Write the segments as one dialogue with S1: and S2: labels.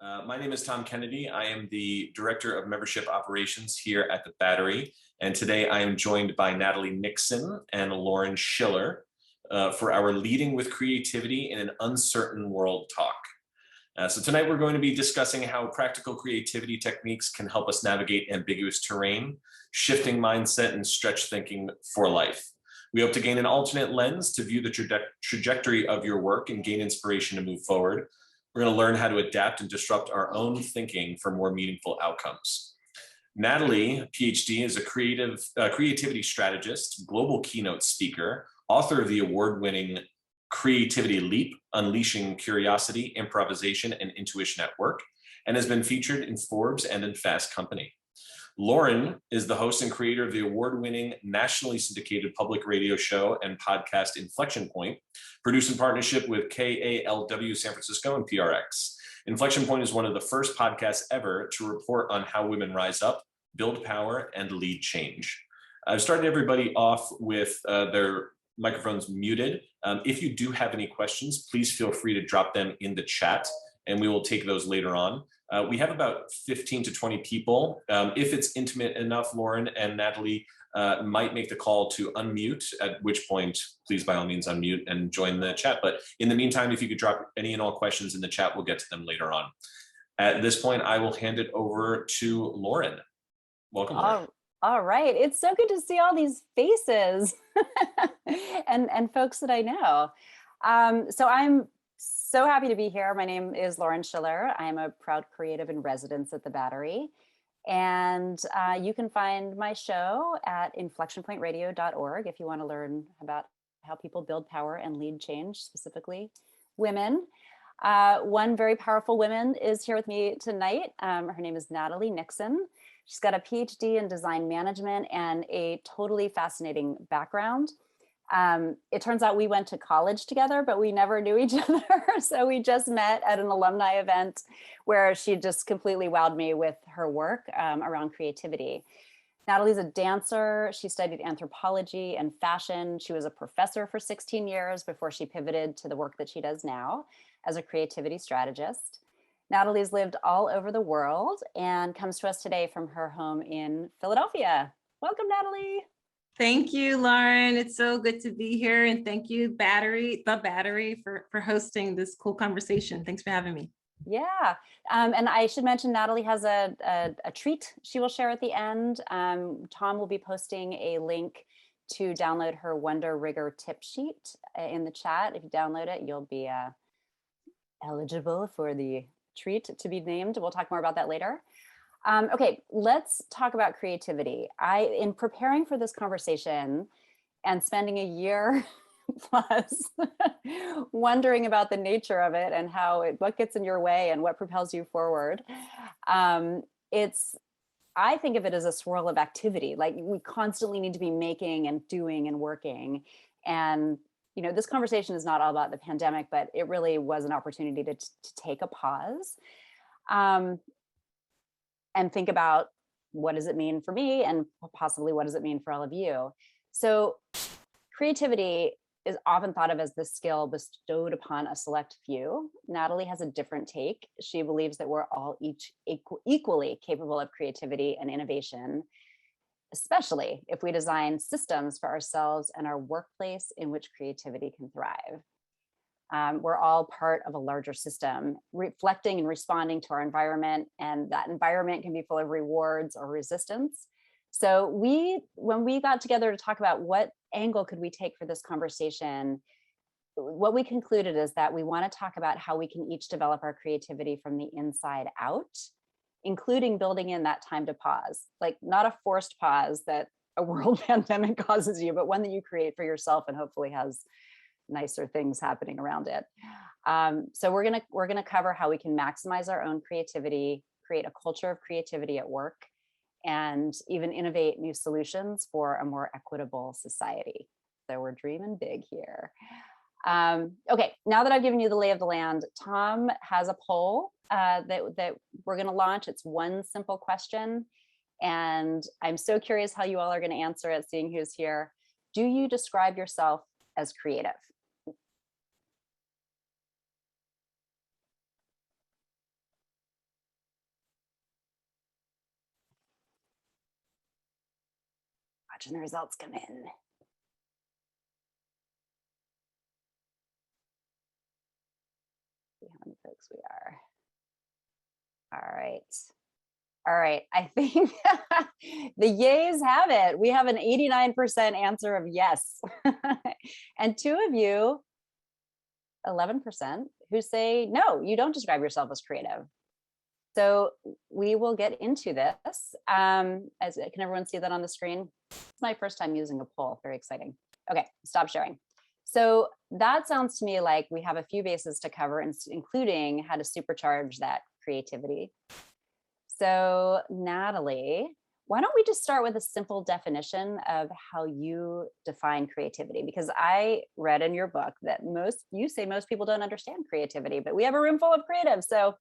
S1: My name is Tom Kennedy. I am the Director of Membership Operations here at the Battery. And today I am joined by Natalie Nixon and Lauren Schiller for our Leading with Creativity in an Uncertain World talk. So tonight we're going to be discussing how practical creativity techniques can help us navigate ambiguous terrain, shifting mindset, and stretch thinking for life. We hope to gain an alternate lens to view the trajectory of your work and gain inspiration to move forward. We're going to learn how to adapt and disrupt our own thinking for more meaningful outcomes. Natalie, PhD, is a creativity strategist, global keynote speaker, author of the award-winning Creativity Leap, Unleashing Curiosity, Improvisation, and Intuition at Work, and has been featured in Forbes and in Fast Company. Lauren is the host and creator of the award-winning nationally syndicated public radio show and podcast Inflection Point, produced in partnership with KALW San Francisco and PRX. Inflection Point is one of the first podcasts ever to report on how women rise up, build power, and lead change. I've started everybody off with their microphones muted. If you do have any questions, please feel free to drop them in the chat and we will take those later on. We have about 15 to 20 people. If it's intimate enough, Lauren and Natalie might make the call to unmute, at which point, please by all means unmute and join the chat. But in the meantime, if you could drop any and all questions in the chat, we'll get to them later on. At this point, I will hand it over to Lauren. Welcome, Lauren.
S2: All right, it's so good to see all these faces and folks that I know. So I'm so happy to be here. My name is Lauren Schiller. I'm a proud creative in residence at the Battery. And you can find my show at inflectionpointradio.org if you want to learn about how people build power and lead change, specifically women. One very powerful woman is here with me tonight. Her name is Natalie Nixon. She's got a PhD in design management and a totally fascinating background. It turns out we went to college together, but we never knew each other. So we just met at an alumni event where she just completely wowed me with her work around creativity. Natalie's a dancer. She studied anthropology and fashion. She was a professor for 16 years before she pivoted to the work that she does now as a creativity strategist. Natalie's lived all over the world and comes to us today from her home in Philadelphia. Welcome, Natalie.
S3: Thank you, Lauren. It's so good to be here. And thank you, the Battery, for hosting this cool conversation. Thanks for having me.
S2: Yeah. And I should mention Natalie has a treat she will share at the end. Tom will be posting a link to download her Wonder Rigor tip sheet in the chat. If you download it, you'll be eligible for the treat to be named. We'll talk more about that later. Okay, let's talk about creativity. In preparing for this conversation and spending a year plus wondering about the nature of it and what gets in your way and what propels you forward, I think of it as a swirl of activity. Like we constantly need to be making and doing and working. And this conversation is not all about the pandemic, but it really was an opportunity to take a pause and think about what does it mean for me and possibly what does it mean for all of you. So creativity is often thought of as the skill bestowed upon a select few. Natalie has a different take. She believes that we're all equally capable of creativity and innovation, especially if we design systems for ourselves and our workplace in which creativity can thrive. We're all part of a larger system, reflecting and responding to our environment, and that environment can be full of rewards or resistance. So when we got together to talk about what angle could we take for this conversation, what we concluded is that we want to talk about how we can each develop our creativity from the inside out, including building in that time to pause, like not a forced pause that a world pandemic causes you, but one that you create for yourself and hopefully has nicer things happening around it. So we're gonna cover how we can maximize our own creativity, create a culture of creativity at work, and even innovate new solutions for a more equitable society. So we're dreaming big here. Okay, now that I've given you the lay of the land, Tom has a poll that we're gonna launch. It's one simple question. And I'm so curious how you all are gonna answer it, seeing who's here. Do you describe yourself as creative? watching the results come in. See how many folks we are. All right. All right, I think the yays have it. We have an 89% answer of yes. And 2 of you, 11%, who say, no, you don't describe yourself as creative. So we will get into this. Can everyone see that on the screen? It's my first time using a poll, very exciting. Okay, stop sharing. So that sounds to me like we have a few bases to cover, including how to supercharge that creativity. So Natalie, why don't we just start with a simple definition of how you define creativity? Because I read in your book that you say most people don't understand creativity, but we have a room full of creatives. So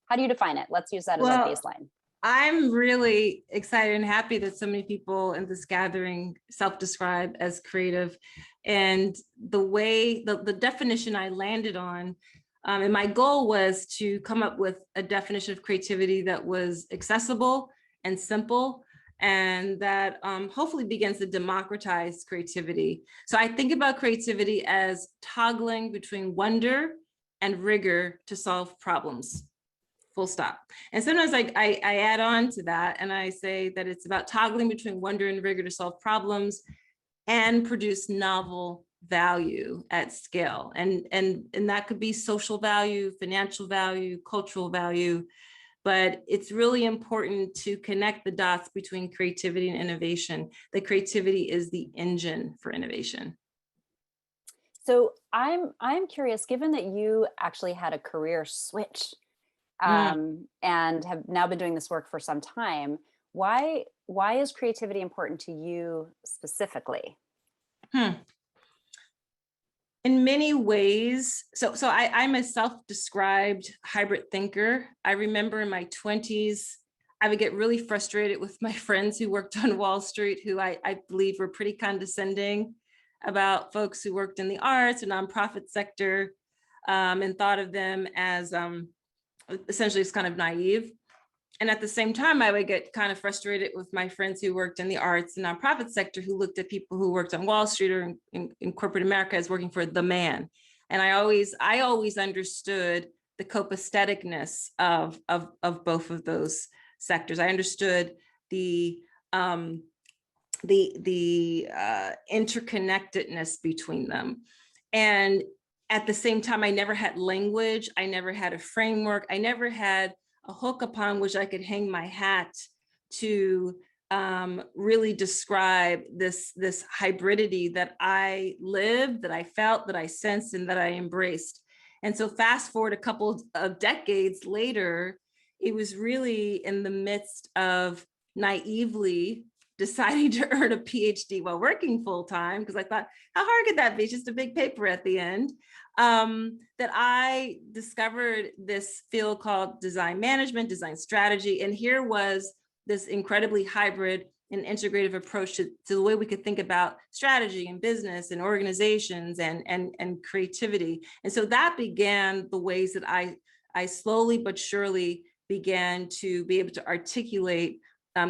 S2: how do you define it? Let's use that as our baseline.
S3: I'm really excited and happy that so many people in this gathering self-describe as creative. And the definition I landed on, and my goal was to come up with a definition of creativity that was accessible and simple, and that hopefully begins to democratize creativity. So I think about creativity as toggling between wonder and rigor to solve problems, full stop. And sometimes I add on to that and I say that it's about toggling between wonder and rigor to solve problems and produce novel value at scale. And that could be social value, financial value, cultural value, but it's really important to connect the dots between creativity and innovation. That creativity is the engine for innovation.
S2: So I'm curious, given that you actually had a career switch and have now been doing this work for some time, why is creativity important to you specifically?
S3: In many ways, so I'm a self-described hybrid thinker. I remember in my 20s, I would get really frustrated with my friends who worked on Wall Street, who I believe were pretty condescending about folks who worked in the arts or nonprofit sector, and thought of them as essentially as kind of naive. And at the same time, I would get kind of frustrated with my friends who worked in the arts and nonprofit sector, who looked at people who worked on Wall Street or in corporate America as working for the man. And I always understood the copaestheticness of both of those sectors. I understood the interconnectedness between them. And at the same time, I never had language. I never had a framework. I never had a hook upon which I could hang my hat to really describe this hybridity that I lived, that I felt, that I sensed, and that I embraced. And so fast forward a couple of decades later, it was really in the midst of naively deciding to earn a PhD while working full time, because I thought, how hard could that be? It's just a big paper at the end. That I discovered this field called design management, design strategy. And here was this incredibly hybrid and integrative approach to the way we could think about strategy and business and organizations and creativity. And so that began the ways that I slowly but surely began to be able to articulate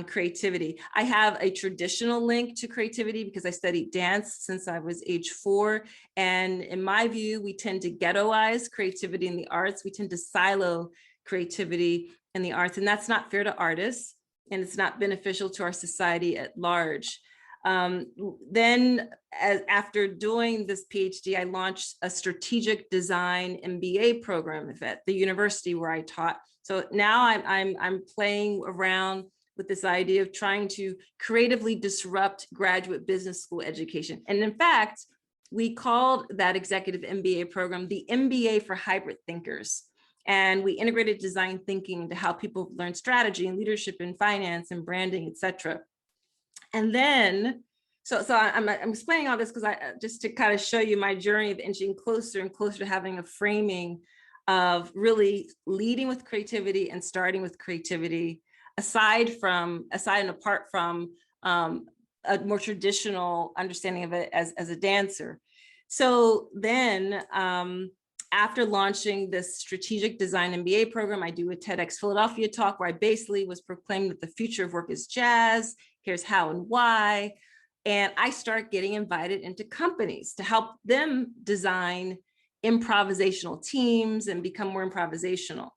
S3: creativity. I have a traditional link to creativity because I studied dance since I was age 4. And in my view, we tend to ghettoize creativity in the arts. We tend to silo creativity in the arts, and that's not fair to artists, and it's not beneficial to our society at large. Then after doing this PhD, I launched a strategic design MBA program at the university where I taught. So now I'm playing around with this idea of trying to creatively disrupt graduate business school education. And in fact, we called that executive MBA program the MBA for hybrid thinkers. And we integrated design thinking into how people learn strategy and leadership and finance and branding, et cetera. And then, so I'm explaining all this because just to kind of show you my journey of inching closer and closer to having a framing of really leading with creativity and starting with creativity, aside and apart from a more traditional understanding of it as a dancer. So then after launching this strategic design MBA program, I do a TEDx Philadelphia talk where I basically was proclaiming that the future of work is jazz. Here's how and why. And I start getting invited into companies to help them design improvisational teams and become more improvisational.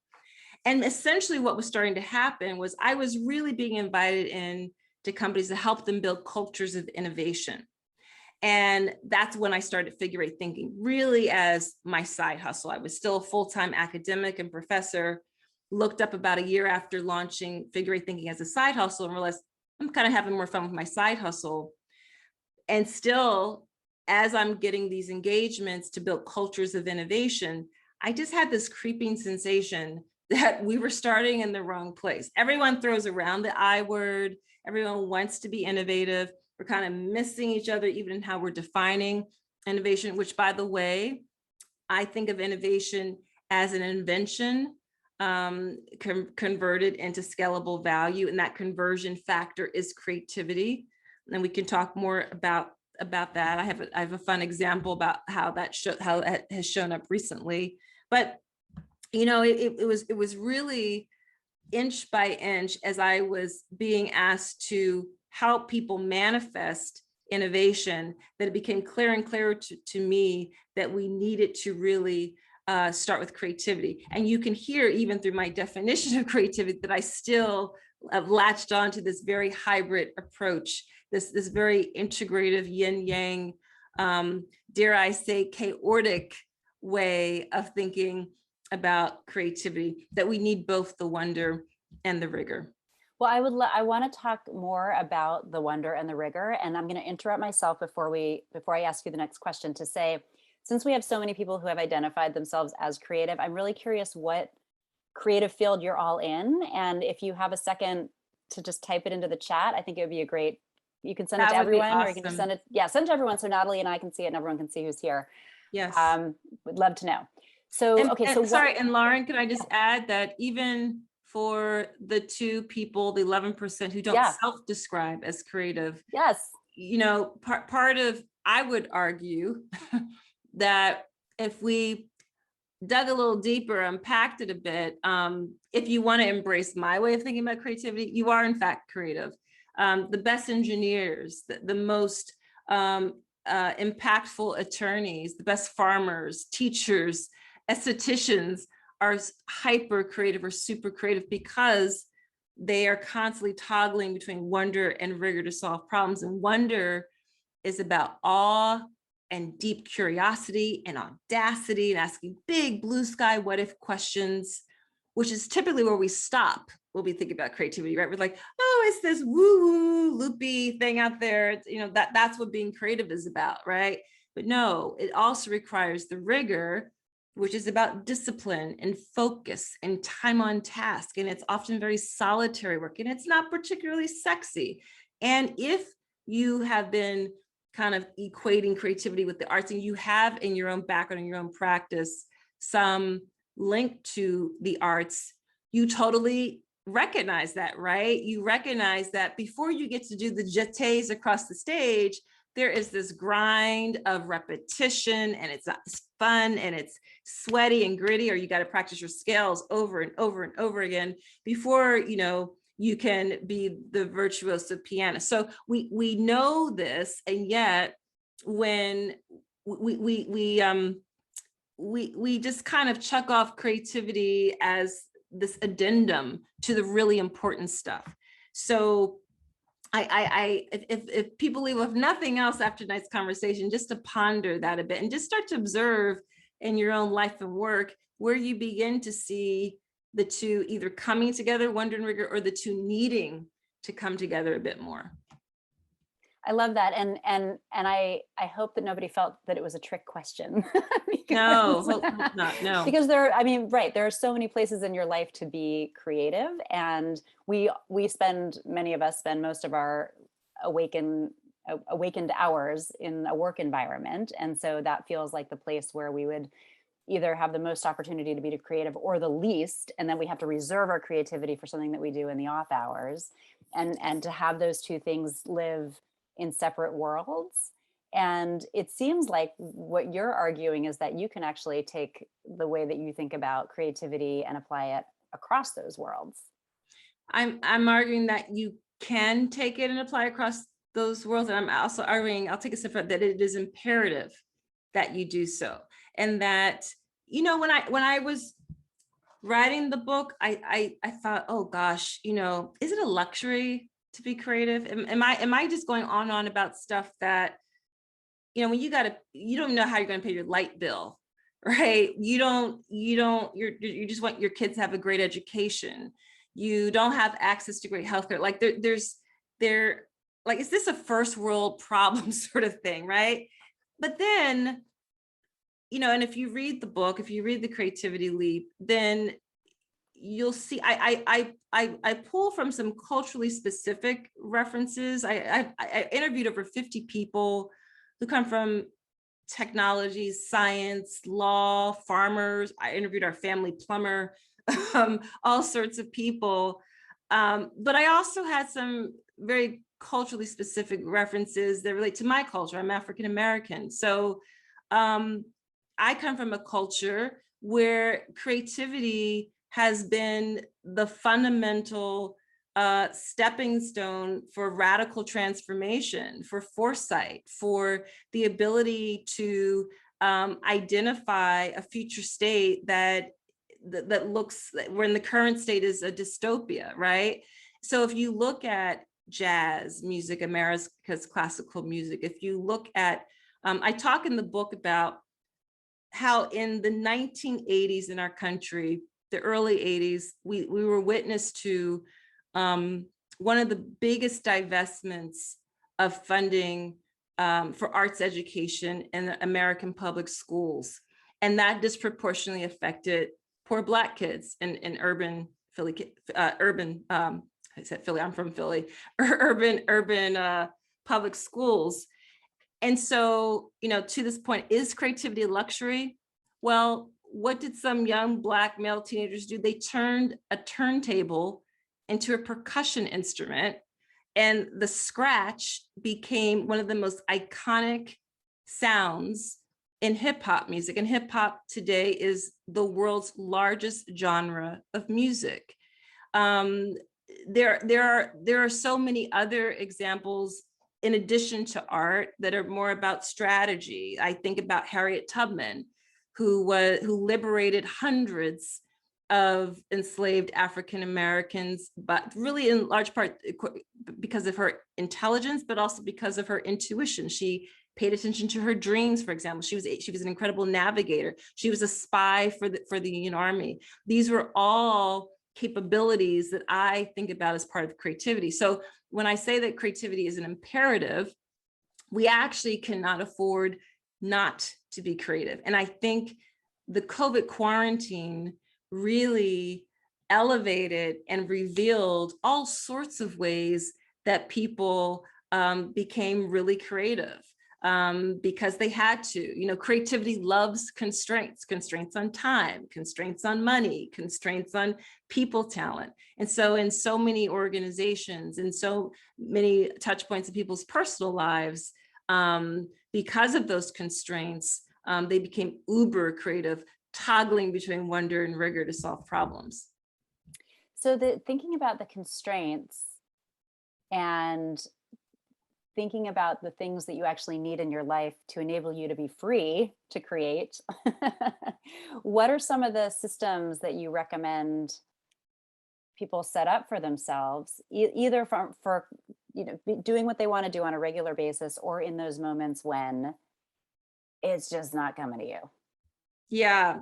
S3: And essentially what was starting to happen was I was really being invited in to companies to help them build cultures of innovation. And that's when I started figure eight thinking really as my side hustle. I was still a full-time academic and professor, looked up about a year after launching figure eight thinking as a side hustle and realized I'm kind of having more fun with my side hustle. And still, as I'm getting these engagements to build cultures of innovation, I just had this creeping sensation that we were starting in the wrong place. Everyone throws around the I word. Everyone wants to be innovative. We're kind of missing each other, even in how we're defining innovation, which, by the way, I think of innovation as an invention converted into scalable value. And that conversion factor is creativity. And we can talk more about that. I have a fun example about how that has shown up recently. But you know, it was really inch by inch as I was being asked to help people manifest innovation that it became clearer and clearer to me that we needed to really start with creativity. And you can hear even through my definition of creativity that I still have latched on to this very hybrid approach, this very integrative yin yang, dare I say, chaotic way of thinking about creativity, that we need both the wonder and the rigor.
S2: Well, I want to talk more about the wonder and the rigor, and I'm going to interrupt myself before I ask you the next question to say, since we have so many people who have identified themselves as creative, I'm really curious what creative field you're all in, and if you have a second to just type it into the chat, I think it would be a great. You can send it to everyone, or you can just send it. Yeah, send it to everyone so Natalie and I can see it, and everyone can see who's here.
S3: Yes,
S2: would love to know. So okay, so
S3: sorry, and Lauren, can I just add that even for the 2 people, the 11% who don't self-describe as creative,
S2: yes,
S3: you know, part of, I would argue that if we dug a little deeper, unpacked it a bit, if you want to embrace my way of thinking about creativity, you are in fact creative. The best engineers, the most impactful attorneys, the best farmers, teachers, estheticians are hyper creative or super creative because they are constantly toggling between wonder and rigor to solve problems. And wonder is about awe and deep curiosity and audacity and asking big blue sky what if questions, which is typically where we stop when we think about creativity, right? We're like, oh, it's this woo-woo loopy thing out there. It's, you know, that's what being creative is about, right? But no, it also requires the rigor, which is about discipline and focus and time on task. And it's often very solitary work, and it's not particularly sexy. And if you have been kind of equating creativity with the arts, and you have in your own background, in your own practice, some link to the arts, you totally recognize that, right? You recognize that before you get to do the jetés across the stage, there is this grind of repetition, and it's fun and it's sweaty and gritty, or you got to practice your scales over and over and over again before, you know, you can be the virtuoso pianist. So we know this, and yet when we just kind of chuck off creativity as this addendum to the really important stuff. So if people leave with nothing else after tonight's conversation, just to ponder that a bit and just start to observe in your own life and work where you begin to see the two either coming together, wonder and rigor, or the two needing to come together a bit more.
S2: I love that, and I hope that nobody felt that it was a trick question.
S3: No, hope not. No,
S2: because there are so many places in your life to be creative, and many of us spend most of our awakened hours in a work environment, and so that feels like the place where we would either have the most opportunity to be creative or the least, and then we have to reserve our creativity for something that we do in the off hours, and to have those two things live in separate worlds. And it seems like what you're arguing is that you can actually take the way that you think about creativity and apply it across those worlds.
S3: I'm arguing that you can take it and apply across those worlds. And I'm also arguing, I'll take a step further, that it is imperative that you do so. And that, you know, when I was writing the book, I thought, oh gosh, you know, is it a luxury to be creative? Am I just going on and on about stuff that, you know, when you don't know how you're going to pay your light bill, right? You just want your kids to have a great education. You don't have access to great healthcare. Like there, like, is this a first world problem sort of thing, right? But then, you know, and if you read the book, if you read The Creativity Leap, then you'll see I pull from some culturally specific references. I interviewed over 50 people who come from technology, science, law, farmers. I interviewed our family plumber, all sorts of people. But I also had some very culturally specific references that relate to my culture. I'm African American. So I come from a culture where creativity has been the fundamental stepping stone for radical transformation, for foresight, for the ability to identify a future state that looks, when the current state is a dystopia, right? So if you look at jazz music, America's classical music, if you look at, I talk in the book about how in the 1980s in our country, the early 80s, we were witness to one of the biggest divestments of funding for arts education in American public schools. And that disproportionately affected poor Black kids in urban Philly, I said Philly, I'm from Philly, urban public schools. And so, you know, to this point, is creativity a luxury? Well, what did some young Black male teenagers do? They turned a turntable into a percussion instrument, and the scratch became one of the most iconic sounds in hip hop music. And hip hop today is the world's largest genre of music. There are so many other examples in addition to art that are more about strategy. I think about Harriet Tubman, who liberated hundreds of enslaved African Americans, but really in large part because of her intelligence, but also because of her intuition. She paid attention to her dreams, for example. She was an incredible navigator. She was a spy for the Union Army. These were all capabilities that I think about as part of creativity. So when I say that creativity is an imperative, we actually cannot afford not to be creative. And I think the COVID quarantine really elevated and revealed all sorts of ways that people became really creative because they had to. You know, creativity loves constraints on time, constraints on money, constraints on people talent. And so in so many organizations and so many touch points in people's personal lives, because of those constraints, they became uber creative, toggling between wonder and rigor to solve problems.
S2: So thinking about the constraints and thinking about the things that you actually need in your life to enable you to be free to create, what are some of the systems that you recommend people set up for themselves, either for you know, doing what they want to do on a regular basis, or in those moments when it's just not coming to you?
S3: Yeah.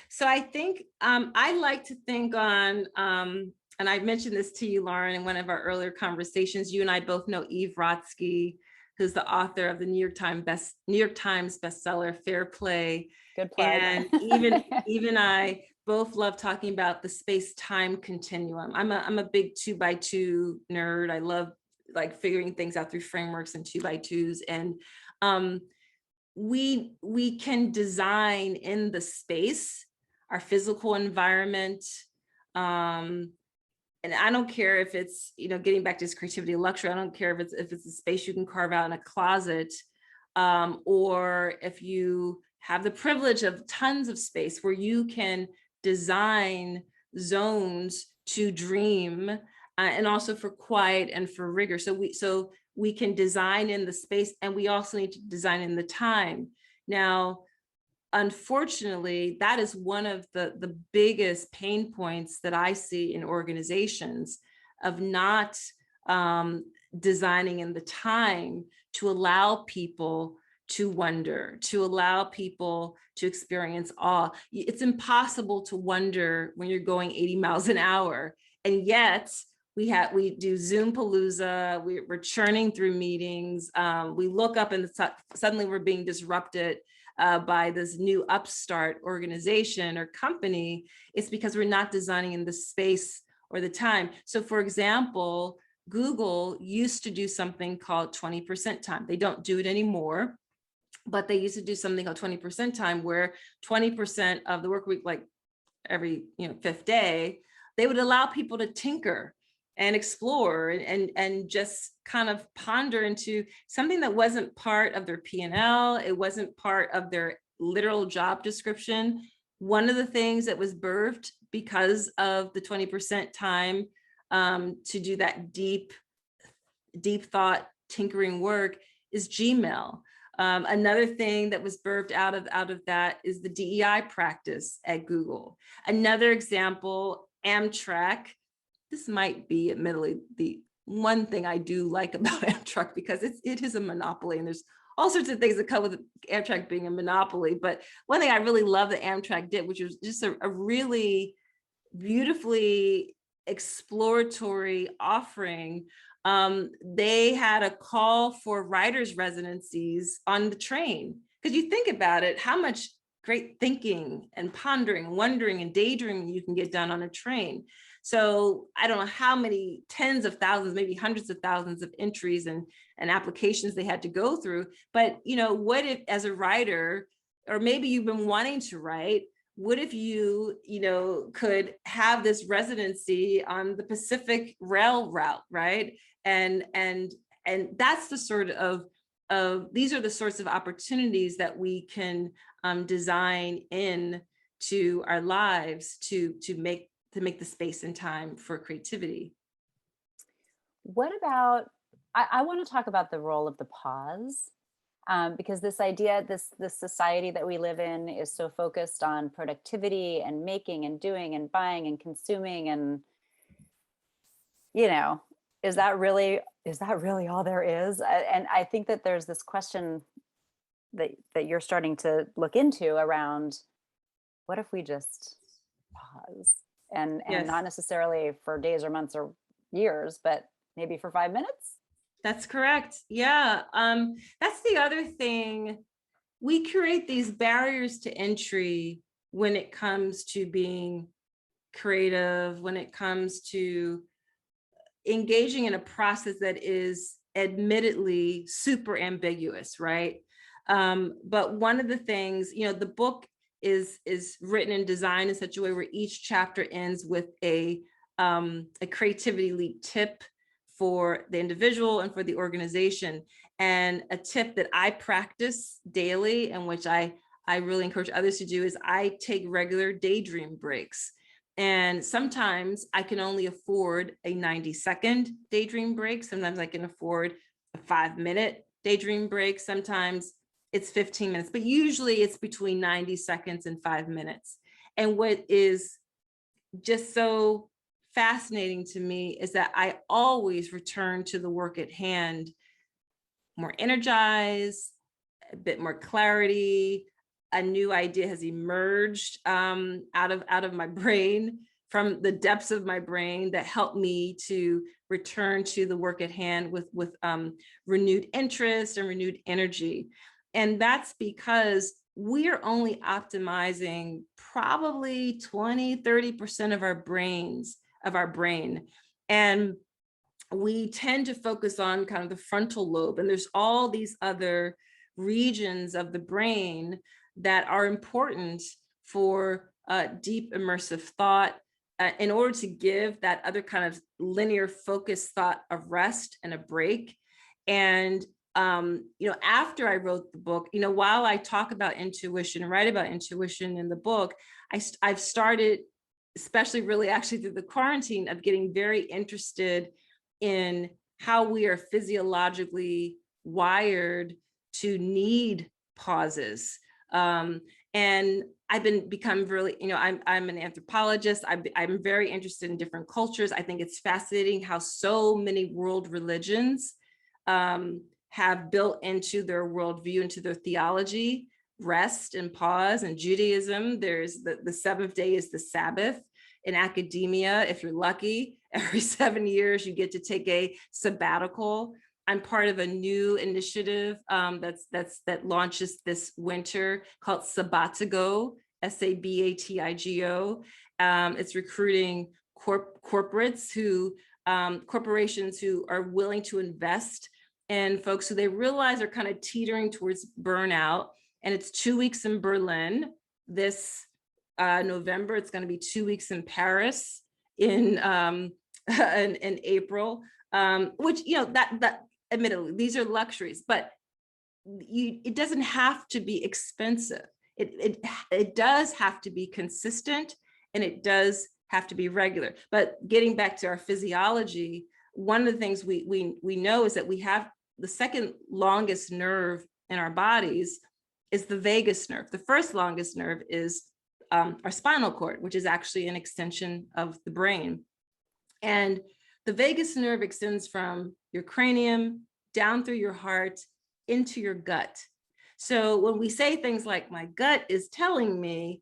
S3: So I think I like to think on, and I mentioned this to you, Lauren, in one of our earlier conversations. You and I both know Eve Rodsky, who's the author of the New York Times bestseller Fair Play.
S2: Good plug.
S3: And even I both love talking about the space-time continuum. I'm a big 2x2 nerd. I love like figuring things out through frameworks and 2x2s. And we can design in the space, our physical environment. And I don't care if it's, you know, getting back to this creativity luxury, I don't care if it's a space you can carve out in a closet, or if you have the privilege of tons of space where you can design zones to dream, and also for quiet and for rigor. So we can design in the space, and we also need to design in the time. Now, unfortunately, that is one of the biggest pain points that I see in organizations, of not designing in the time to allow people to wonder, to allow people to experience awe. It's impossible to wonder when you're going 80 miles an hour. And yet we do Zoom Palooza, we're churning through meetings. We look up and suddenly we're being disrupted by this new upstart organization or company. It's because we're not designing in the space or the time. So for example, Google used to do something called 20% time. They don't do it anymore, but they used to do something called 20% time, where 20% of the work week, like every fifth day, they would allow people to tinker and explore and just kind of ponder into something that wasn't part of their P&L. It wasn't part of their literal job description. One of the things that was birthed because of the 20% time to do that deep thought, tinkering work is Gmail. Another thing that was birthed out of that is the DEI practice at Google. Another example, Amtrak. This might be admittedly the one thing I do like about Amtrak, because it is a monopoly, and there's all sorts of things that come with Amtrak being a monopoly. But one thing I really love that Amtrak did, which was just a really beautifully exploratory offering, they had a call for writers' residencies on the train. Because you think about it, how much great thinking and pondering, wondering and daydreaming you can get done on a train. So I don't know how many tens of thousands, maybe hundreds of thousands of entries and applications they had to go through. But what if, as a writer, or maybe you've been wanting to write, what if you could have this residency on the Pacific Rail route, right? And that's the sort of these are the sorts of opportunities that we can design in to our lives to make the space and time for creativity.
S2: What about, I want to talk about the role of the pause, because this idea, this society that we live in is so focused on productivity and making and doing and buying and consuming, and is that really all there is? And I think that there's this question that you're starting to look into around, what if we just pause? And
S3: Yes.
S2: Not necessarily for days or months or years, but maybe for 5 minutes.
S3: That's correct. Yeah. That's the other thing. We create these barriers to entry when it comes to being creative, when it comes to engaging in a process that is admittedly super ambiguous, right? But one of the things, the book is written and designed in such a way where each chapter ends with a creativity leap tip for the individual and for the organization. And a tip that I practice daily, and which I really encourage others to do, is I take regular daydream breaks. And sometimes I can only afford a 90-second daydream break. Sometimes I can afford a 5-minute daydream break. Sometimes it's 15 minutes, but usually it's between 90 seconds and 5 minutes. And what is just so fascinating to me is that I always return to the work at hand, more energized, a bit more clarity. A new idea has emerged out of my brain, from the depths of my brain, that helped me to return to the work at hand with renewed interest and renewed energy. And that's because we're only optimizing probably 20-30% of our brain. And we tend to focus on kind of the frontal lobe, and there's all these other regions of the brain that are important for deep immersive thought, in order to give that other kind of linear focused thought a rest and a break. And after I wrote the book, while I talk about intuition and write about intuition in the book, I've started, especially really actually through the quarantine, of getting very interested in how we are physiologically wired to need pauses. And I've become really, I'm an anthropologist. I'm very interested in different cultures. I think it's fascinating how so many world religions have built into their worldview, into their theology, rest and pause. And Judaism, there's the seventh day is the Sabbath. In academia, if you're lucky, every 7 years you get to take a sabbatical. I'm part of a new initiative that launches this winter called Sabbatigo, Sabatigo. It's recruiting corporations who are willing to invest in folks who they realize are kind of teetering towards burnout. And it's 2 weeks in Berlin this November. It's going to be 2 weeks in Paris in April. Which, that admittedly, these are luxuries, but it doesn't have to be expensive. It does have to be consistent, and it does have to be regular. But getting back to our physiology, one of the things we know is that we have the second longest nerve in our bodies is the vagus nerve. The first longest nerve is our spinal cord, which is actually an extension of the brain. And the vagus nerve extends from your cranium down through your heart into your gut. So when we say things like my gut is telling me,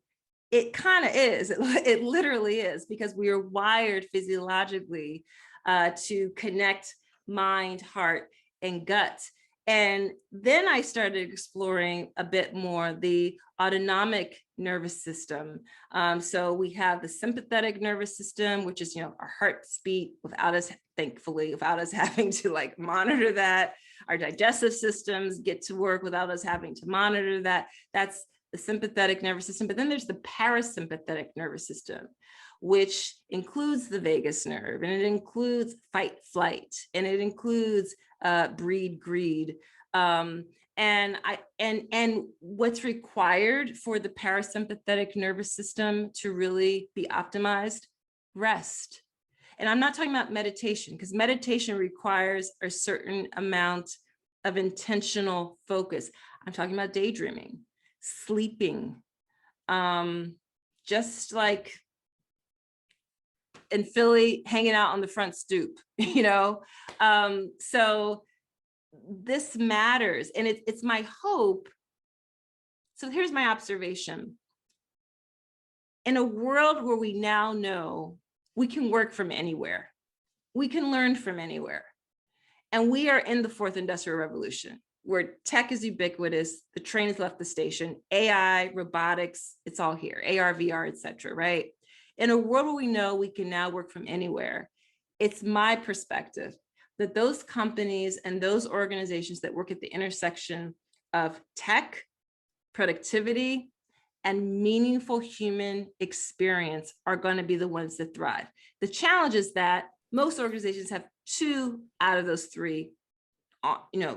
S3: it kind of is, it literally is, because we are wired physiologically to connect mind, heart, and gut. And then I started exploring a bit more the autonomic nervous system. So we have the sympathetic nervous system, which is, our heart's beat without us, thankfully, without us having to monitor that. Our digestive systems get to work without us having to monitor that. That's the sympathetic nervous system. But then there's the parasympathetic nervous system, which includes the vagus nerve, and it includes fight, flight, and it includes breed, greed. And what's required for the parasympathetic nervous system to really be optimized? Rest. And I'm not talking about meditation, because meditation requires a certain amount of intentional focus. I'm talking about daydreaming, sleeping, just like in Philly, hanging out on the front stoop, so this matters. And it's my hope. So here's my observation. In a world where we now know we can work from anywhere, we can learn from anywhere, and we are in the fourth industrial revolution, where tech is ubiquitous, the train has left the station, AI, robotics, it's all here, AR, VR, et cetera, right? In a world where we know we can now work from anywhere, it's my perspective that those companies and those organizations that work at the intersection of tech, productivity, and meaningful human experience are going to be the ones that thrive. The challenge is that most organizations have 2 out of those 3,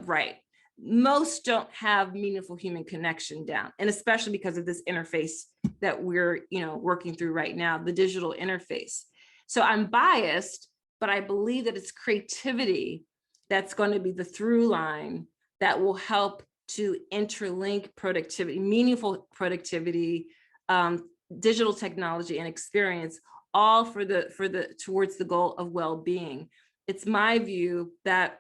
S3: right. Most don't have meaningful human connection down, and especially because of this interface that we're working through right now, the digital interface. So I'm biased, but I believe that it's creativity that's going to be the through line that will help to interlink productivity, meaningful productivity, digital technology, and experience, all towards the goal of well-being. It's my view that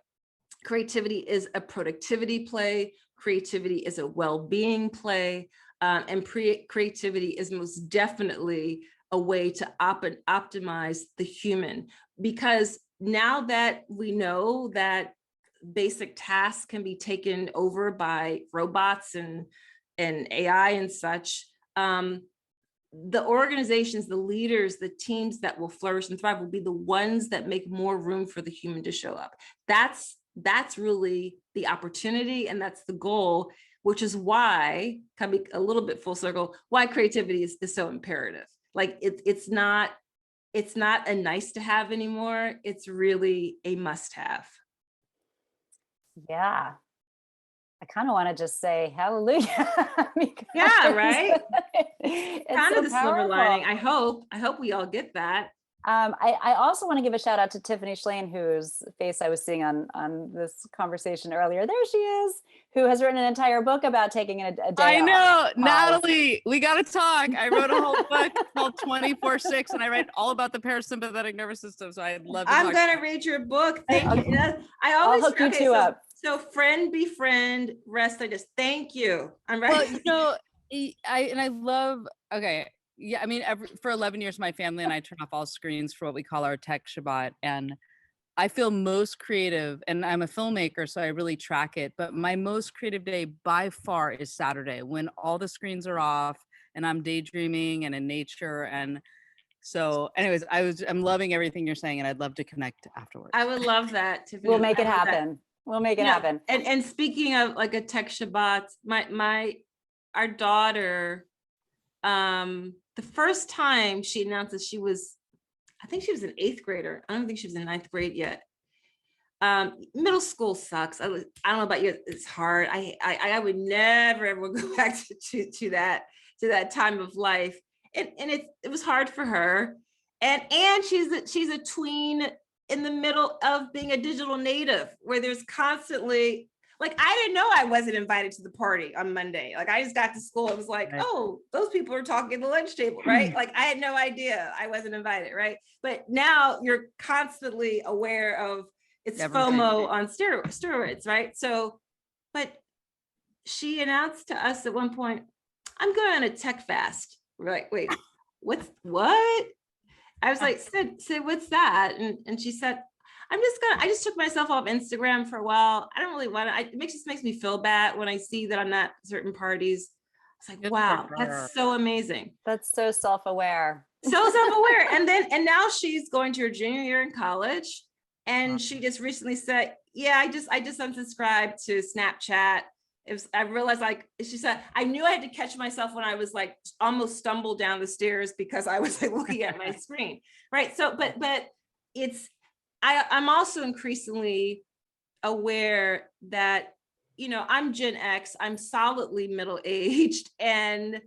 S3: creativity is a productivity play, creativity is a well-being play, and creativity is most definitely a way to optimize the human. Because now that we know that basic tasks can be taken over by robots and AI and such, the organizations, the leaders, the teams that will flourish and thrive will be the ones that make more room for the human to show up. That's really the opportunity, and that's the goal, which is why, coming a little bit full circle, why creativity is so imperative. It's not a nice to have anymore. It's really a must have.
S2: Yeah. I kind of want to just say hallelujah.
S3: Yeah, right.
S2: It's
S3: Kind
S2: so
S3: of the silver
S2: powerful.
S3: lining. I hope we all get that.
S2: I also want to give a shout out to Tiffany Schlane, whose face I was seeing on this conversation earlier. There she is, who has written an entire book about taking a day
S4: I know,
S2: off.
S4: Natalie, we got to talk. I wrote a whole book called 24/6, and I write all about the parasympathetic nervous system. So I'd love to
S3: I'm
S4: talk.
S3: going to read your book. Thank you. I always
S2: I'll hook you two up.
S3: So friend, befriend, rest. I just thank you. I'm right.
S4: Well, you know, I love. Okay, yeah. I mean, for 11 years, my family and I turn off all screens for what we call our tech Shabbat, and I feel most creative, and I'm a filmmaker, so I really track it. But my most creative day by far is Saturday, when all the screens are off and I'm daydreaming and in nature. And so, anyways, I'm loving everything you're saying, and I'd love to connect afterwards.
S3: I would love that, Tiffany.
S2: We'll make it happen. We'll make it happen.
S3: And speaking of like a tech Shabbat, our daughter, the first time she announced that she was, I think she was an 8th grader. I don't think she was in 9th grade yet. Middle school sucks. I don't know about you. It's hard. I would never ever go back to that time of life. And it was hard for her. And she's a tween in the middle of being a digital native, where there's constantly, like, I didn't know I wasn't invited to the party on Monday. Like, I just got to school. It was like, right. Oh, those people are talking at the lunch table, right? Like, I had no idea I wasn't invited, right? But now you're constantly aware of it's FOMO on steroids, right? So, but she announced to us at one point, I'm going on a tech fast. We're like, wait, what? I was like, Sid, what's that? And she said, I just took myself off Instagram for a while. I don't really want to, it just makes me feel bad when I see that I'm not at certain parties. It's like, wow, that's so amazing.
S2: That's so self-aware.
S3: So self-aware. And now she's going to her junior year in college. And she just recently said, yeah, I just unsubscribed to Snapchat. I realized, like, she said, I knew I had to catch myself when I was like almost stumbled down the stairs because I was like looking at my screen. Right. So, but I'm also increasingly aware that, you know, I'm Gen X, I'm solidly middle-aged, and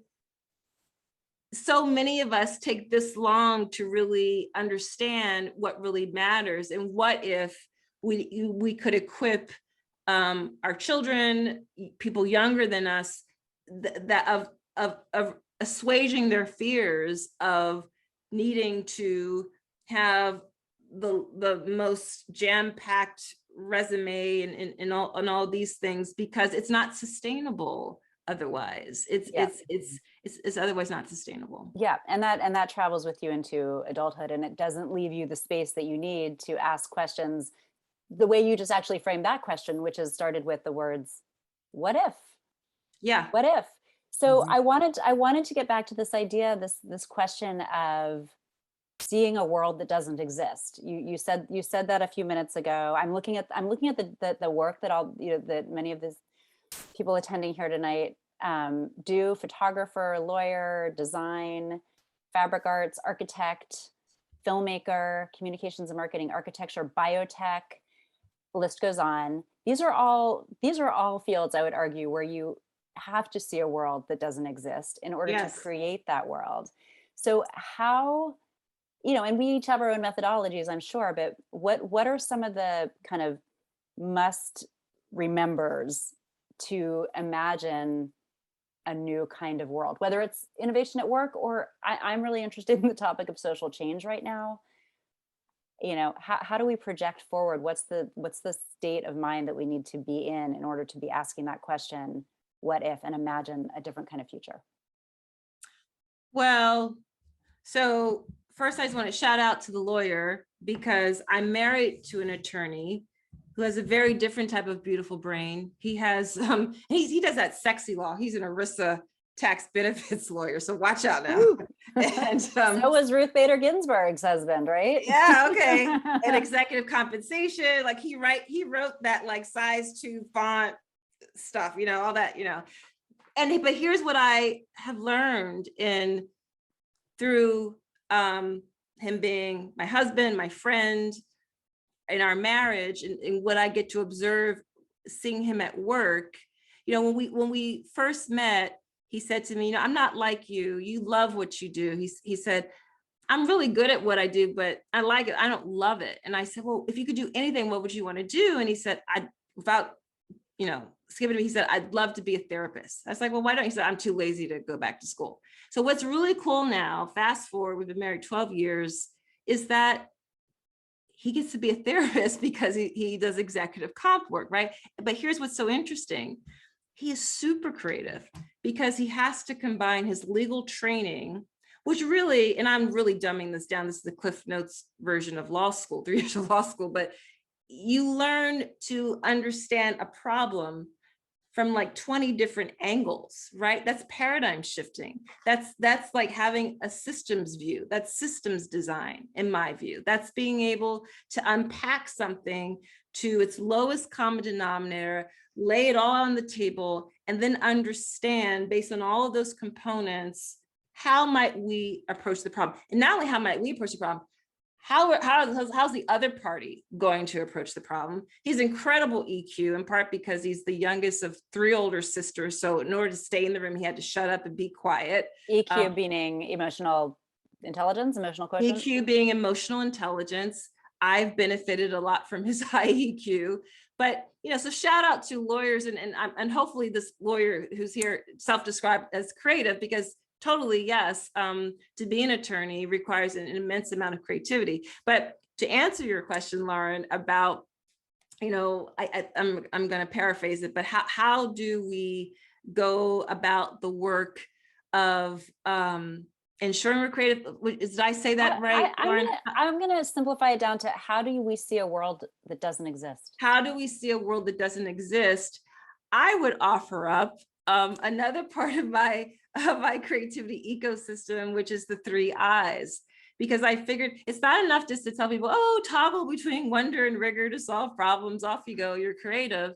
S3: so many of us take this long to really understand what really matters, and what if we could equip our children, people younger than us, that of assuaging their fears of needing to have the most jam-packed resume and all these things, because it's not sustainable otherwise. It's otherwise not sustainable.
S2: Yeah, and that travels with you into adulthood, and it doesn't leave you the space that you need to ask questions the way you just actually framed that question, which is started with the words, what if?
S3: Yeah.
S2: What if? So I wanted to get back to this idea, this question of seeing a world that doesn't exist. You said that a few minutes ago. I'm looking at the work that that many of these people attending here tonight do: photographer, lawyer, design, fabric arts, architect, filmmaker, communications and marketing, architecture, biotech. The list goes on. These are all fields, I would argue, where you have to see a world that doesn't exist in order to create that world. So how, and we each have our own methodologies, I'm sure, but what are some of the kind of must remembers to imagine a new kind of world, whether it's innovation at work, or I'm really interested in the topic of social change right now. How do we project forward? What's the state of mind that we need to be in order to be asking that question, what if, and imagine a different kind of future?
S3: Well, so first I just want to shout out to the lawyer, because I'm married to an attorney who has a very different type of beautiful brain. He has, he does that sexy law. He's an ERISA tax benefits lawyer. So watch out now. And
S2: so was Ruth Bader Ginsburg's husband, right?
S3: Yeah. Okay. And executive compensation. Like he wrote that like size 2 font stuff, all that, but here's what I have learned through him being my husband, my friend, in our marriage, and what I get to observe seeing him at work. When we first met, he said to me, I'm not like you. You love what you do. He said, I'm really good at what I do, but I like it. I don't love it. And I said, well, if you could do anything, what would you want to do? And he said, without, skipping me, he said, I'd love to be a therapist. I was like, well, why don't you? He said, I'm too lazy to go back to school. So what's really cool now, fast forward, we've been married 12 years, is that he gets to be a therapist because he does executive comp work, right? But here's what's so interesting. He is super creative because he has to combine his legal training, which really, and I'm really dumbing this down, this is the Cliff Notes version of law school, 3 years of law school, but you learn to understand a problem from like 20 different angles, right? That's paradigm shifting. That's like having a systems view. That's systems design, in my view. That's being able to unpack something to its lowest common denominator, lay it all on the table, and then understand, based on all of those components, how might we approach the problem? And not only how might we approach the problem, how's the other party going to approach the problem? He's incredible EQ, in part because he's the youngest of 3 older sisters. So in order to stay in the room, he had to shut up and be quiet.
S2: EQ meaning emotional intelligence, emotional quotient?
S3: EQ being emotional intelligence. I've benefited a lot from his high EQ. But, so shout out to lawyers and hopefully this lawyer who's here self-described as creative, because totally, yes, to be an attorney requires an immense amount of creativity. But to answer your question, Lauren, about, I'm going to paraphrase it, but how do we go about the work of ensuring we're creative? Did I say that right, Lauren?
S2: I'm going to simplify it down to how do we see a world that doesn't exist? How do we see a world that doesn't exist?
S3: I would offer up another part of my creativity ecosystem, which is the 3 I's, because I figured it's not enough just to tell people, oh, toggle between wonder and rigor to solve problems, off you go, you're creative.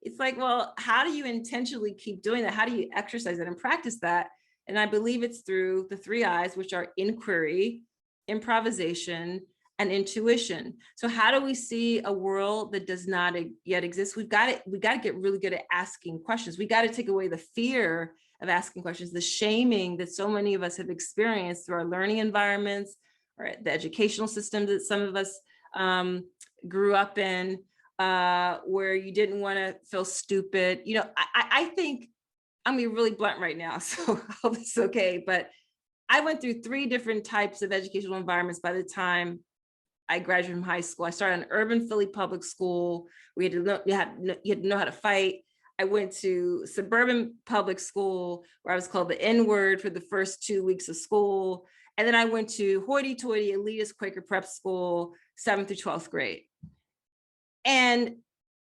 S3: It's like, well, how do you intentionally keep doing that? How do you exercise it and practice that? And I believe it's through the 3 I's, which are inquiry, improvisation, and intuition. So how do we see a world that does not yet exist? We got to get really good at asking questions. We got to take away the fear of asking questions, the shaming that so many of us have experienced through our learning environments or the educational system that some of us grew up in, where you didn't want to feel stupid. I think, I'm gonna be really blunt right now, so I hope it's okay, but I went through 3 different types of educational environments by the time I graduated from high school. I started in urban Philly public school. You had to know how to fight. I went to suburban public school where I was called the N-word for the first 2 weeks of school. And then I went to hoity-toity elitist Quaker prep school, 7th through 12th grade. And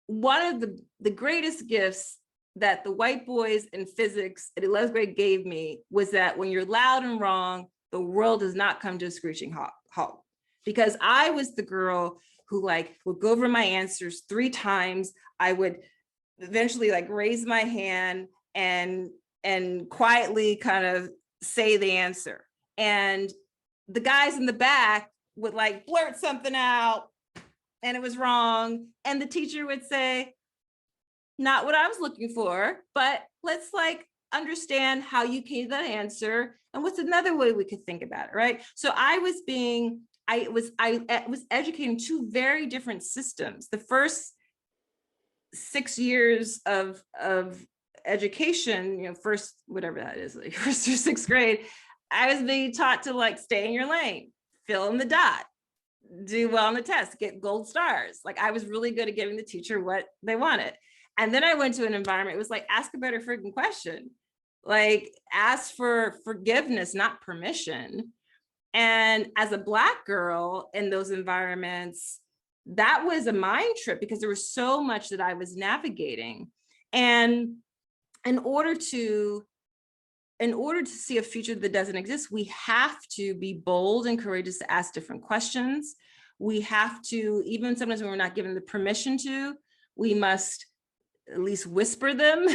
S3: one of the greatest gifts that the white boys in physics at 11th grade gave me was that when you're loud and wrong, the world does not come to a screeching halt. Because I was the girl who would go over my answers 3 times. I would eventually raise my hand and quietly kind of say the answer. And the guys in the back would blurt something out and it was wrong. And the teacher would say, not what I was looking for, but let's understand how you came to that answer. And what's another way we could think about it, right? So I was educating 2 very different systems. The first 6 years of education, first, whatever that is, 1st through 6th grade, I was being taught to stay in your lane, fill in the dot, do well on the test, get gold stars. I was really good at giving the teacher what they wanted. And then I went to an environment, it was ask a better freaking question. Ask for forgiveness, not permission. And as a Black girl in those environments, that was a mind trip because there was so much that I was navigating. And in order to see a future that doesn't exist, we have to be bold and courageous to ask different questions. We have to, even sometimes when we're not given the permission to, we must at least whisper them,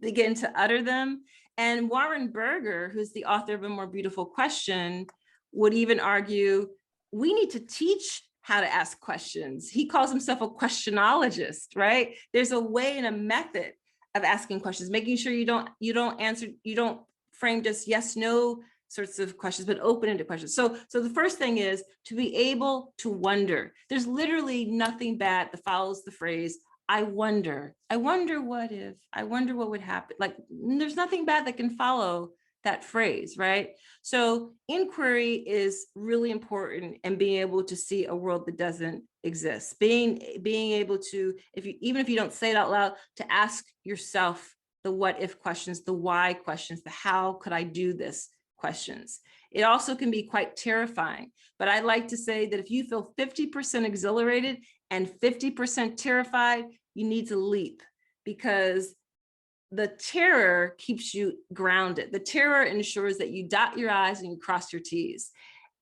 S3: begin to utter them. And Warren Berger, who's the author of A More Beautiful Question, would even argue, we need to teach how to ask questions. He calls himself a questionologist, right? There's a way and a method of asking questions, making sure you don't frame just yes, no sorts of questions, but open-ended questions. So the first thing is to be able to wonder. There's literally nothing bad that follows the phrase, I wonder what if, I wonder what would happen. Like, there's nothing bad that can follow that phrase, right? So inquiry is really important, and being able to see a world that doesn't exist, being able to, even if you don't say it out loud, to ask yourself the what if questions, the why questions, the how could I do this questions. It also can be quite terrifying, but I like to say that if you feel 50% exhilarated and 50% terrified, you need to leap, because the terror keeps you grounded. The terror ensures that you dot your I's and you cross your T's.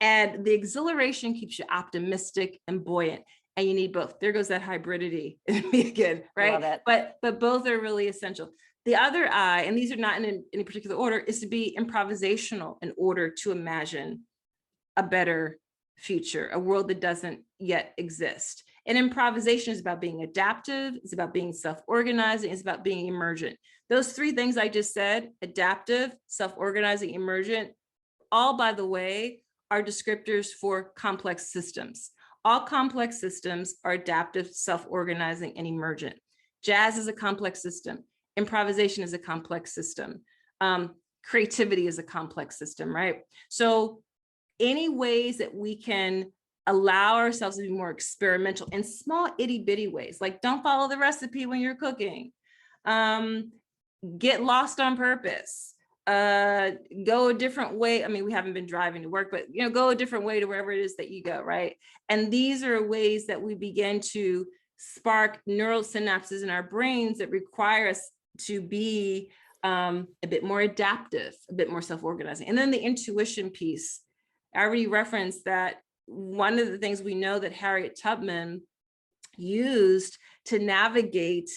S3: And the exhilaration keeps you optimistic and buoyant. And you need both. There goes that hybridity in me again, right?
S2: Love it.
S3: But both are really essential. The other I, and these are not in any particular order, is to be improvisational in order to imagine a better future, a world that doesn't yet exist. And improvisation is about being adaptive, it's about being self-organizing, it's about being emergent. Those three things I just said, adaptive, self-organizing, emergent, all, by the way, are descriptors for complex systems. All complex systems are adaptive, self-organizing, and emergent. Jazz is a complex system. Improvisation is a complex system. Creativity is a complex system, right? So any ways that we can allow ourselves to be more experimental in small itty bitty ways, like don't follow the recipe when you're cooking, get lost on purpose, go a different way. I mean, we haven't been driving to work, but go a different way to wherever it is that you go, right? And these are ways that we begin to spark neural synapses in our brains that require us to be a bit more adaptive, a bit more self-organizing. And then the intuition piece, I already referenced that one of the things we know that Harriet Tubman used to navigate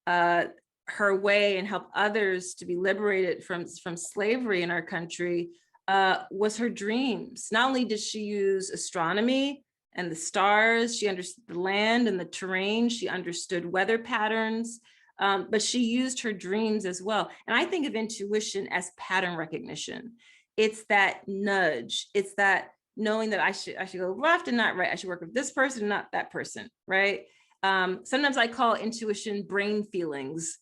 S3: her way and help others to be liberated from slavery in our country was her dreams. Not only did she use astronomy and the stars, she understood the land and the terrain, she understood weather patterns, but she used her dreams as well. And I think of intuition as pattern recognition. It's that nudge, it's that knowing that I should go left and not right. I should work with this person, not that person, right? Sometimes I call intuition brain feelings.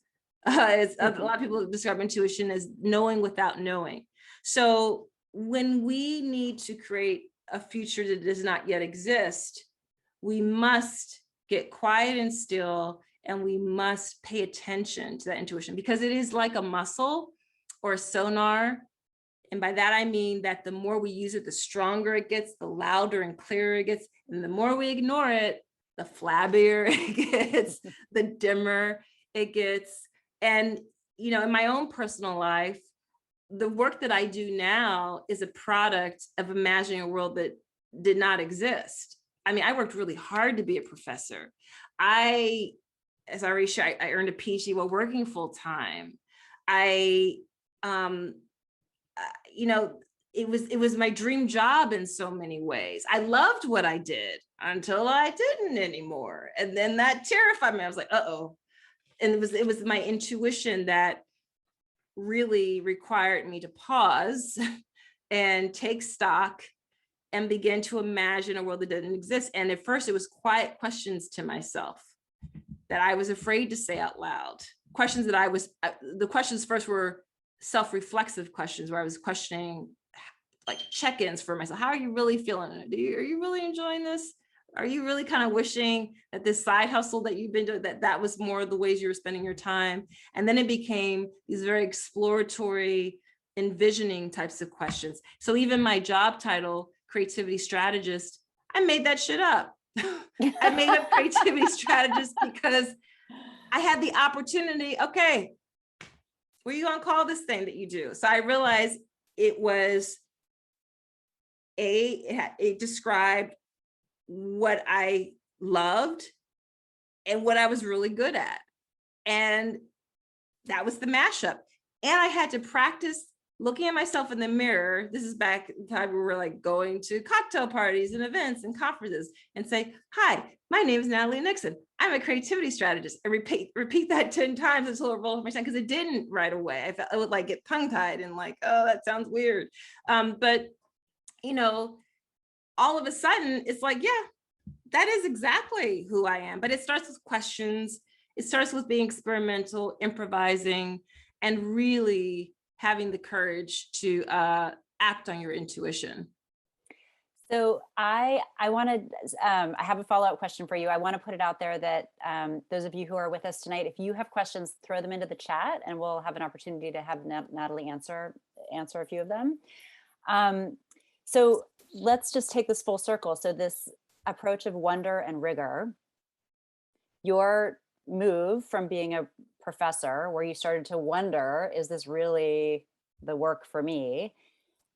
S3: A lot of people describe intuition as knowing without knowing. So when we need to create a future that does not yet exist, we must get quiet and still, and we must pay attention to that intuition, because it is like a muscle or a sonar. And by that, I mean that the more we use it, the stronger it gets, the louder and clearer it gets. And the more we ignore it, the flabbier it gets, the dimmer it gets. And, in my own personal life, the work that I do now is a product of imagining a world that did not exist. I mean, I worked really hard to be a professor. As I already shared, I earned a PhD while working full time. It was my dream job in so many ways. I loved what I did until I didn't anymore. And then that terrified me. I was like, uh-oh. And it was my intuition that really required me to pause and take stock and begin to imagine a world that didn't exist. And at first it was quiet questions to myself that I was afraid to say out loud. Questions that the questions first were self-reflexive questions, where I was questioning, like check-ins for myself. How are you really feeling it? Are you really enjoying this? Are you really kind of wishing that this side hustle that you've been doing, that was more the ways you were spending your time? And then it became these very exploratory, envisioning types of questions. So even my job title, creativity strategist, I made that shit up. I made up creativity strategist because I had the opportunity. Okay, what are you gonna call this thing that you do? So I realized it was it described what I loved and what I was really good at. And that was the mashup. And I had to practice looking at myself in the mirror, this is back in the time we were like going to cocktail parties and events and conferences, and say, hi, my name is Natalie Nixon. I'm a creativity strategist. I repeat that 10 times until it rolled off my tongue, because it didn't right away. I felt I would like get tongue-tied and like, oh, that sounds weird. But you know, all of a sudden it's like, yeah, that is exactly who I am. But it starts with questions. It starts with being experimental, improvising, and really having the courage to act on your intuition.
S2: So I wanted, I have a follow-up question for you. I want to put it out there that those of you who are with us tonight, if you have questions, throw them into the chat and we'll have an opportunity to have Natalie answer a few of them. So let's just take this full circle. So this approach of wonder and rigor, your move from being a professor where you started to wonder, is this really the work for me?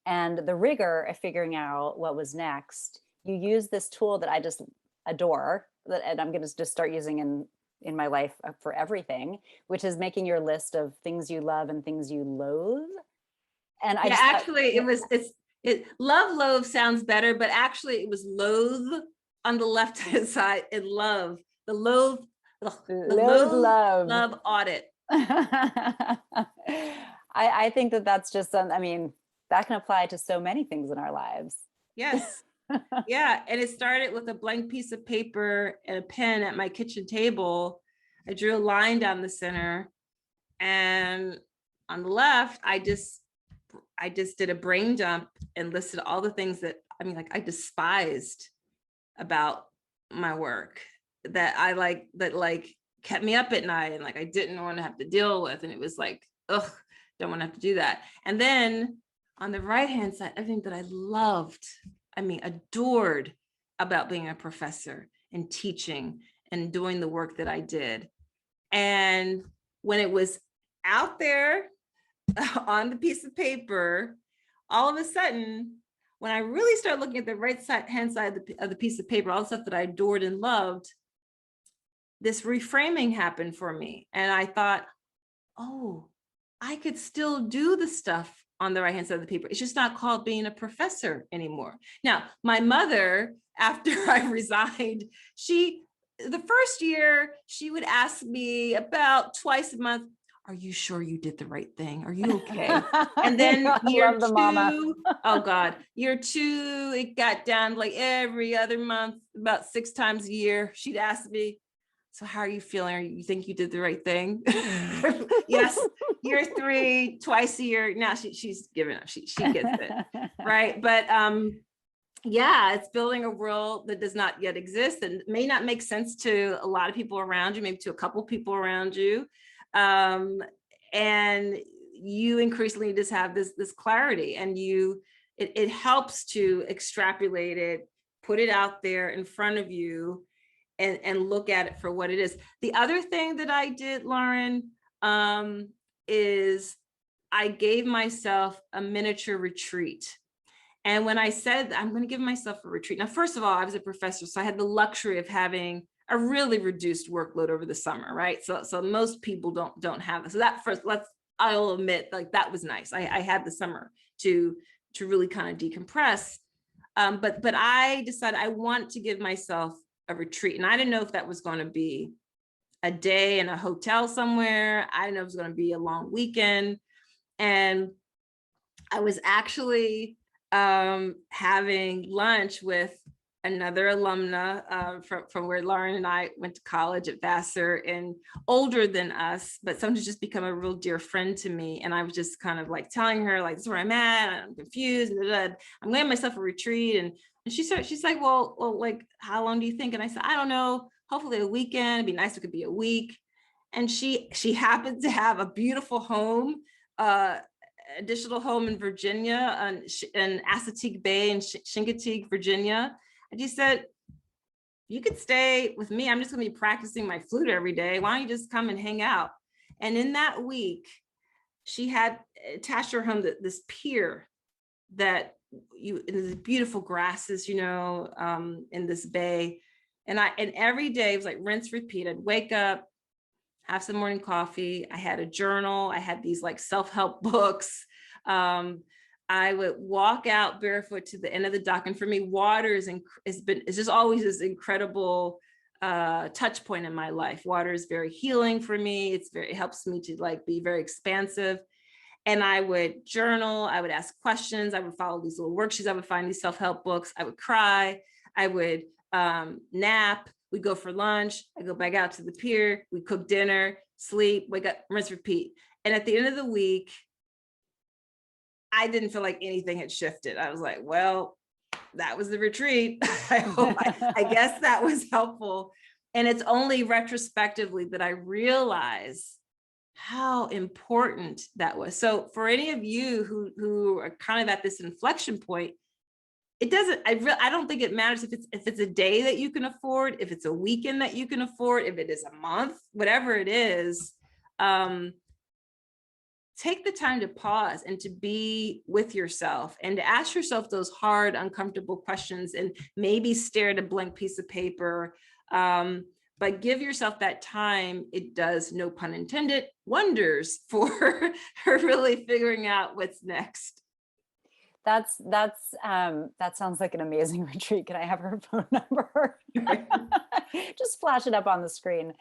S2: And the rigor of figuring out what was next, you use this tool that I just adore, and I'm going to just start using in my life for everything, which is making your list of things you love and things you loathe. And I
S3: actually love loathe sounds better, but actually it was loathe on the left hand side and love. The loathe love audit.
S2: I think that's just I mean, that can apply to so many things in our lives.
S3: Yes. Yeah. And it started with a blank piece of paper and a pen at my kitchen table. I drew a line down the center, and on the left, I just did a brain dump and listed all the things that, I mean, like I despised about my work, that I kept me up at night and like I didn't want to have to deal with. And it was like, ugh, don't want to have to do that. And then on the right hand side, everything that I loved, I mean, adored about being a professor and teaching and doing the work that I did. And when it was out there on the piece of paper, all of a sudden, when I really started looking at the right hand side of the piece of paper, all the stuff that I adored and loved, this reframing happened for me. And I thought, oh, I could still do the stuff on the right hand side of the paper. It's just not called being a professor anymore. Now, my mother, after I resigned, the first year, she would ask me about twice a month, are you sure you did the right thing? Are you okay? And then year two, oh God, year two, it got down like every other month, about 6 times a year. She'd ask me, so how are you feeling? You think you did the right thing? Yes. Year 3, twice a year. Now she's given up. She gets it. Right. But yeah, it's building a world that does not yet exist and may not make sense to a lot of people around you, maybe to a couple of people around you. And you increasingly just have this clarity, and it helps to extrapolate it, put it out there in front of you, and look at it for what it is. The other thing that I did, Lauren, is I gave myself a miniature retreat. And when I said I'm going to give myself a retreat, now, first of all, I was a professor, so I had the luxury of having a really reduced workload over the summer, right? So most people don't have this. So that first, I'll admit, like that was nice. I had the summer to really kind of decompress. But I decided I want to give myself a retreat, and I didn't know if that was going to be a day in a hotel somewhere. I didn't know if it was going to be a long weekend, and I was actually having lunch with another alumna from where Lauren and I went to college at Vassar, and older than us, but someone who's just become a real dear friend to me. And I was just kind of like telling her, like, this is where I'm at, I'm confused, I'm giving myself a retreat. And she's like, well, like, how long do you think? And I said, I don't know, hopefully a weekend. It'd be nice if it could be a week. And she happened to have a beautiful home, additional home in Virginia, in Assateague Bay in Chincoteague, Virginia. And she said, you could stay with me. I'm just going to be practicing my flute every day. Why don't you just come and hang out? And in that week, she had attached to her home this pier that in these beautiful grasses, in this bay. And every day it was like rinse, repeat. I'd wake up, have some morning coffee. I had a journal. I had these like self-help books. I would walk out barefoot to the end of the dock. And for me, water is just always this incredible touch point in my life. Water is very healing for me. It helps me to like be very expansive. And I would journal, I would ask questions, I would follow these little worksheets, I would find these self-help books, I would cry, I would nap, we'd go for lunch, I go back out to the pier, we cook dinner, sleep, wake up, rinse, repeat. And at the end of the week, I didn't feel like anything had shifted. I was like, well, that was the retreat. I guess that was helpful. And it's only retrospectively that I realize how important that was. So for any of you who are kind of at this inflection point, it doesn't, I don't think it matters if it's a day that you can afford, if it's a weekend that you can afford, if it is a month, whatever it is, take the time to pause and to be with yourself and to ask yourself those hard, uncomfortable questions and maybe stare at a blank piece of paper. But give yourself that time. It does, no pun intended, wonders for really figuring out what's next.
S2: That sounds like an amazing retreat. Can I have her phone number? Just flash it up on the screen.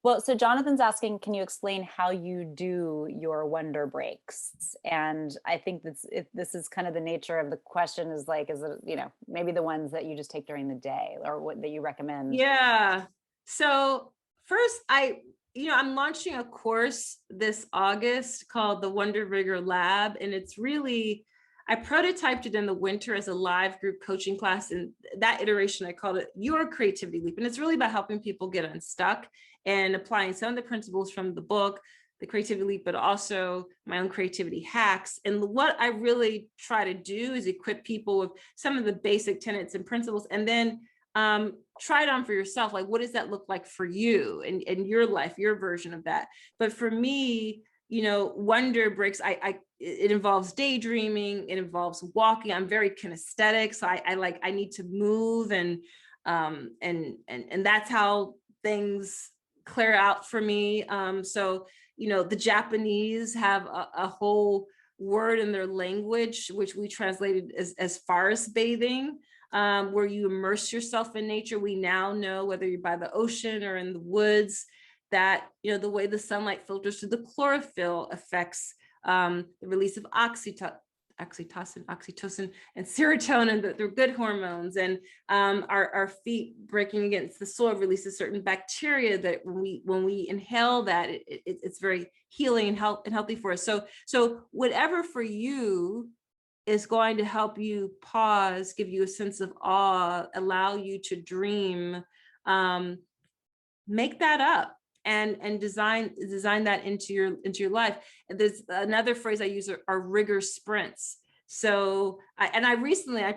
S2: Well, so Jonathan's asking, can you explain how you do your wonder breaks? And I think this is kind of the nature of the question is like, is it, maybe the ones that you just take during the day or what that you recommend?
S3: Yeah. So first, I'm launching a course this August called the Wonder Rigor Lab. And it's really, I prototyped it in the winter as a live group coaching class. And that iteration, I called it Your Creativity Leap. And it's really about helping people get unstuck and applying some of the principles from the book, The Creativity Leap, but also my own creativity hacks. And what I really try to do is equip people with some of the basic tenets and principles, and then try it on for yourself. Like, what does that look like for you and your life, your version of that? But for me, wonder breaks, it involves daydreaming, it involves walking. I'm very kinesthetic. So I need to move and that's how things clear out for me. So, the Japanese have a whole word in their language, which we translated as forest bathing, where you immerse yourself in nature. We now know, whether you're by the ocean or in the woods, that, the way the sunlight filters through the chlorophyll affects the release of oxytocin, and serotonin. They're good hormones. And our feet breaking against the soil releases certain bacteria that when we inhale that, it's very healing and healthy for us. So whatever for you is going to help you pause, give you a sense of awe, allow you to dream, make that up. And design that into your life. And there's another phrase I use are rigor sprints. So I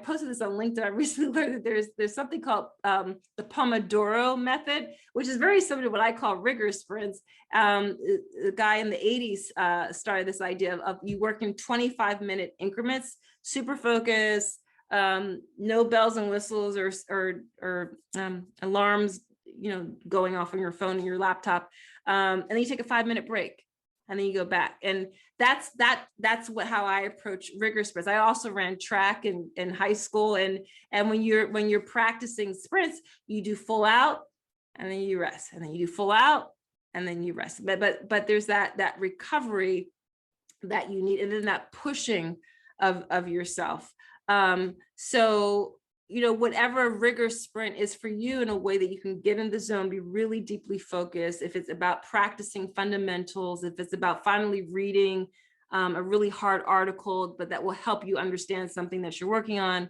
S3: posted this on LinkedIn. I recently learned that there's something called the Pomodoro method, which is very similar to what I call rigor sprints. The guy in the 80s started this idea of you work in 25-minute increments, super focus, no bells and whistles or alarms going off on your phone and your laptop, and then you take a 5-minute break and then you go back. And that's how I approach rigor sprints. I also ran track in high school, and when you're practicing sprints, you do full out and then you rest, and then you do full out and then you rest. But there's that recovery that you need, and then that pushing of yourself. So whatever rigor sprint is for you, in a way that you can get in the zone, be really deeply focused. If it's about practicing fundamentals, if it's about finally reading a really hard article, but that will help you understand something that you're working on,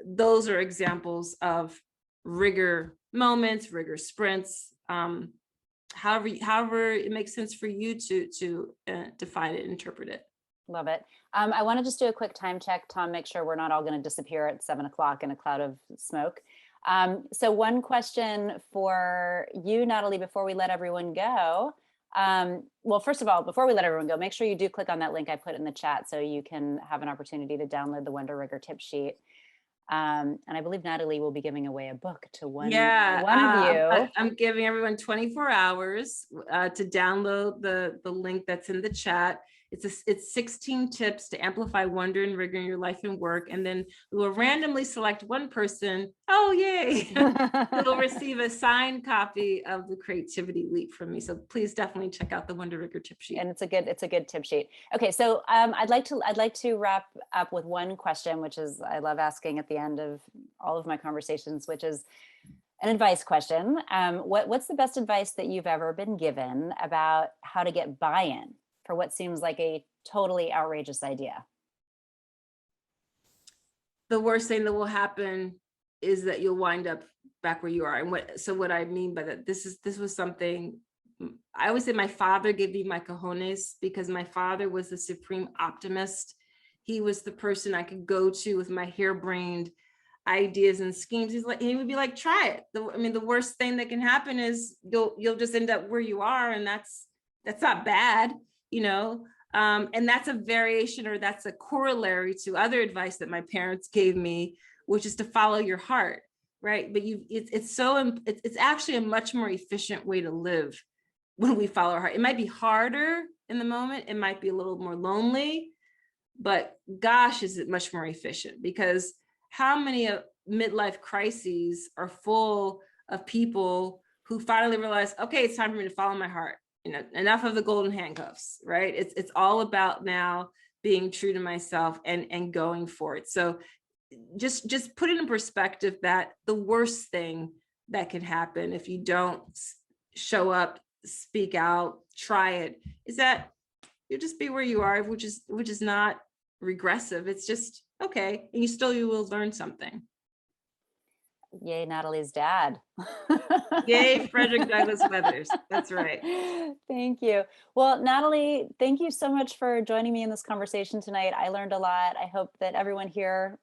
S3: those are examples of rigor moments, rigor sprints. However it makes sense for you to define it, interpret it.
S2: Love it. I want to just do a quick time check, Tom, make sure we're not all going to disappear at 7 o'clock in a cloud of smoke. So one question for you, Natalie, before we let everyone go. Well, first of all, before we let everyone go, make sure you do click on that link I put in the chat so you can have an opportunity to download the Wonder Rigor tip sheet. And I believe Natalie will be giving away a book to one of you.
S3: I'm giving everyone 24 hours to download the link that's in the chat. It's 16 tips to amplify wonder and rigor in your life and work. And then we will randomly select one person. Oh, yay. Who will receive a signed copy of the Creativity Leap from me. So please definitely check out the Wonder Rigor tip sheet.
S2: And it's a good tip sheet. Okay, so I'd like to wrap up with one question, which is I love asking at the end of all of my conversations, which is an advice question. What's the best advice that you've ever been given about how to get buy-in for what seems like a totally outrageous idea?
S3: The worst thing that will happen is that you'll wind up back where you are. And what I mean by that, this was something, I always say my father gave me my cojones, because my father was the supreme optimist. He was the person I could go to with my harebrained ideas and schemes. He would be like, try it. The worst thing that can happen is you'll just end up where you are, and that's not bad, and that's a variation, or that's a corollary to other advice that my parents gave me, which is to follow your heart, right? But it's actually a much more efficient way to live when we follow our heart. It might be harder in the moment, it might be a little more lonely, but gosh, is it much more efficient? Because how many midlife crises are full of people who finally realize, okay, it's time for me to follow my heart. Enough of the golden handcuffs, right? It's all about now being true to myself and going for it. So just put it in perspective that the worst thing that could happen if you don't show up, speak out, try it, is that you'll just be where you are, which is not regressive. It's just okay, and you will learn something.
S2: Yay, Natalie's dad.
S3: Yay, Frederick Douglass Weathers. That's right.
S2: Thank you. Well, Natalie, thank you so much for joining me in this conversation tonight. I learned a lot. I hope that everyone here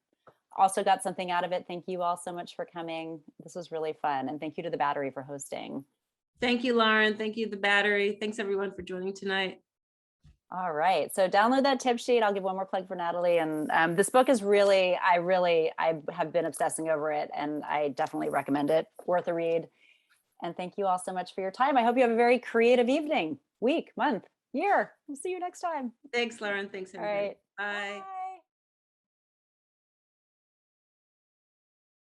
S2: also got something out of it. Thank you all so much for coming. This was really fun. And thank you to the Battery for hosting.
S3: Thank you, Lauren. Thank you, the Battery. Thanks everyone for joining tonight.
S2: All right, so download that tip sheet. I'll give one more plug for Natalie. And this book is really, I have been obsessing over it, and I definitely recommend it. Worth a read. And thank you all so much for your time. I hope you have a very creative evening, week, month, year. We'll see you next time.
S3: Thanks, Lauren. Thanks, everybody.
S2: All right.
S3: Bye.
S2: Bye.